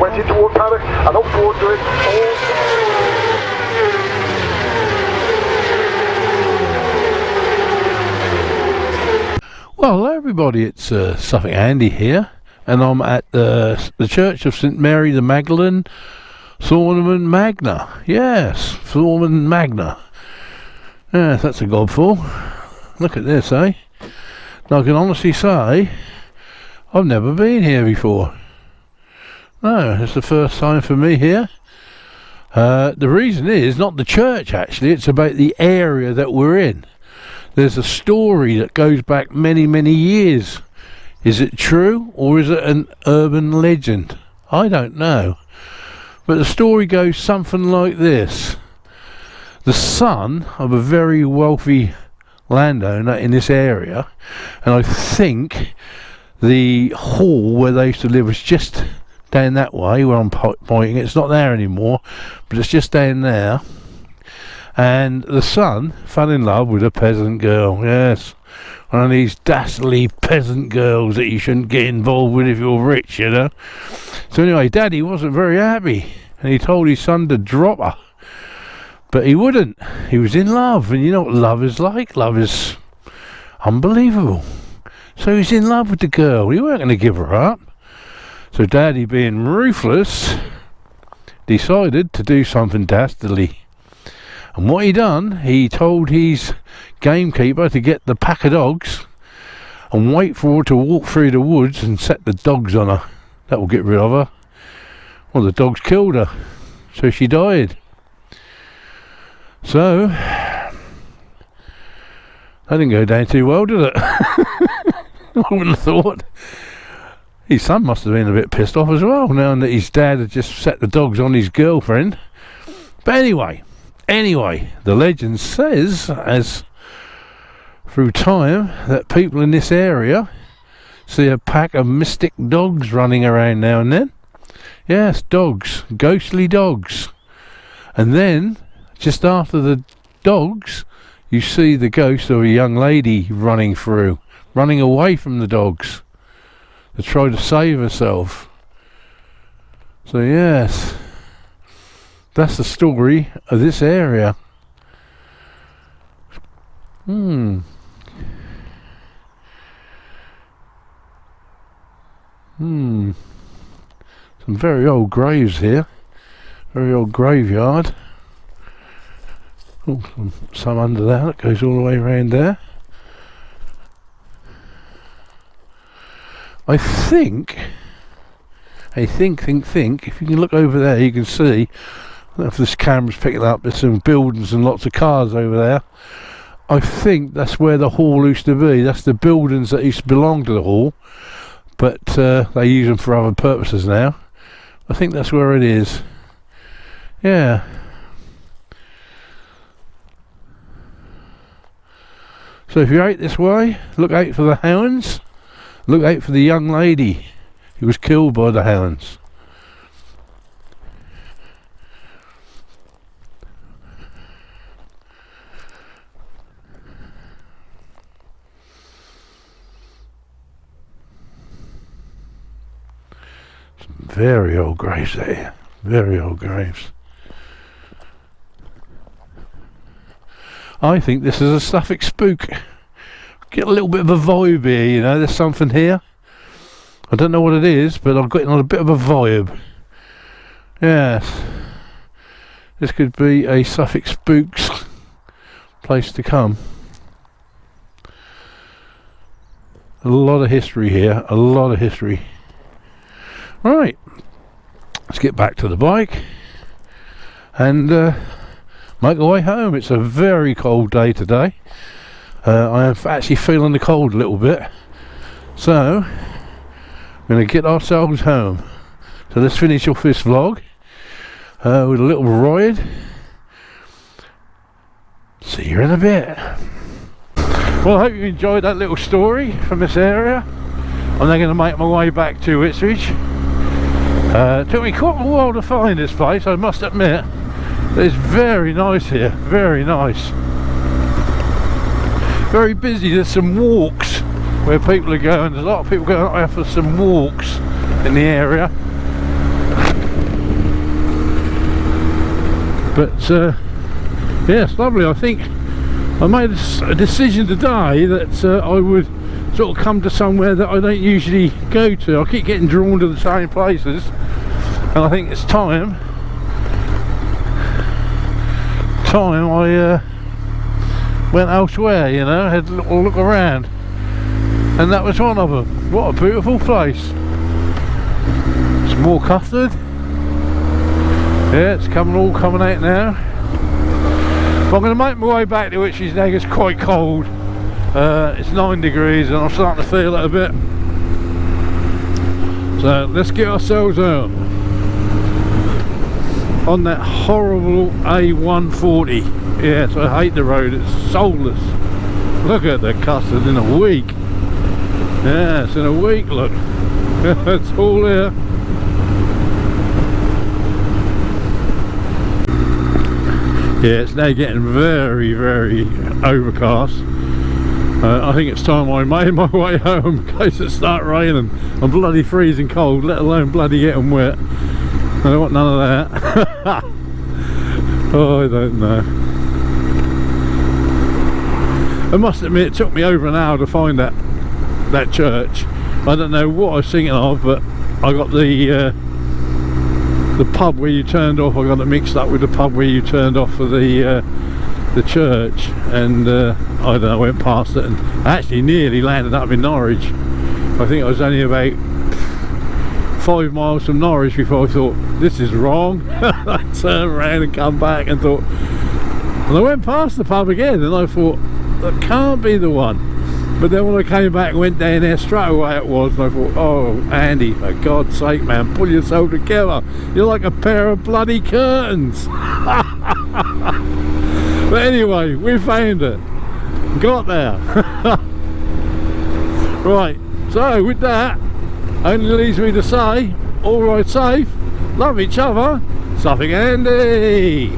went in toward paddock and up towards it. Well, hello everybody, it's Suffolk Andy here, and I'm at the Church of St Mary the Magdalene, Thornham Magna. Yes, Thornham Magna. Yes, that's a gobful. Look at this, eh? Now I can honestly say, I've never been here before. No, it's the first time for me here. The reason is not the church actually, it's about the area that we're in. There's a story that goes back many, many years. Is it true or is it an urban legend? I don't know. But the story goes something like this. The son of a very wealthy landowner in this area, and I think the hall where they used to live was just down that way where I'm pointing. It's not there anymore, but it's just down there. And the son fell in love with a peasant girl. Yes, one of these dastardly peasant girls that you shouldn't get involved with if you're rich, you know. So anyway, Daddy wasn't very happy, and he told his son to drop her. But he wouldn't. He was in love, and you know what love is like. Love is unbelievable. So he's in love with the girl. He weren't going to give her up. So Daddy, being ruthless, decided to do something dastardly. And what he done, he told his gamekeeper to get the pack of dogs and wait for her to walk through the woods and set the dogs on her. That will get rid of her. Well, the dogs killed her, so she died. So that didn't go down too well, did it? I wouldn't have thought. His son must have been a bit pissed off as well, knowing that his dad had just set the dogs on his girlfriend. But anyway, the legend says, as through time, that people in this area see a pack of mystic dogs running around now and then. Yes, dogs, ghostly dogs. And then, just after the dogs, you see the ghost of a young lady running away from the dogs to try to save herself. So yes, that's the story of this area. Some very old graves here. Very old graveyard. Oh, some under there that goes all the way around there. I think, if you can look over there, you can see, I don't know if this camera's picking up, there's some buildings and lots of cars over there. I think that's where the hall used to be. That's the buildings that used to belong to the hall, but they use them for other purposes now. I think that's where it is. Yeah. So if you're out this way, look out for the hounds. Look out for the young lady who was killed by the hounds. Some very old graves there. Very old graves. I think this is a Suffolk spook. Get a little bit of a vibe here, you know, there's something here. I don't know what it is, but I've got a bit of a vibe. Yes. This could be a Suffolk spooks place to come. A lot of history here, a lot of history. Right, let's get back to the bike and make our way home. It's a very cold day today. I am actually feeling the cold a little bit, so I'm going to get ourselves home. So let's finish off this vlog with a little ride. See you in a bit. Well, I hope you enjoyed that little story from this area. I'm now going to make my way back to Ipswich. It took me quite a while to find this place, I must admit. It's very nice here, very nice. Very busy. There's some walks where people are going. There's a lot of people going out for some walks in the area. But yeah, it's lovely. I think I made a decision today that I would sort of come to somewhere that I don't usually go to. I keep getting drawn to the same places, and I think it's time I went elsewhere, you know, had a little look around, and that was one of them. What a beautiful place. Some more custard. Yeah, it's all coming out now. But I'm going to make my way back to Itchy's Nag. It's quite cold. It's 9 degrees and I'm starting to feel it a bit. So let's get ourselves out on that horrible A140. Yes, I hate the road. It's soulless. Look at the custard in a week. Yes, in a week, look. It's all there. Yeah, it's now getting very, very overcast. I think it's time I made my way home in case it starts raining. I'm bloody freezing cold, let alone bloody getting wet. I don't want none of that. Oh, I don't know. I must admit, it took me over an hour to find that church. I don't know what I was thinking of, but I got the pub where you turned off. I got it mixed up with the pub where you turned off for the church, and I don't know, I went past it and I actually nearly landed up in Norwich. I think I was only about 5 miles from Norwich before I thought, this is wrong. I turned around and come back and thought, and I went past the pub again and I thought, that can't be the one. But then when I came back and went down there, straight away it was, and I thought, oh Andy, for God's sake man, pull yourself together, you're like a pair of bloody curtains. But anyway, we found it, got there. Right, so with that, only leaves me to say, all right safe, love each other, Suffolk Andy.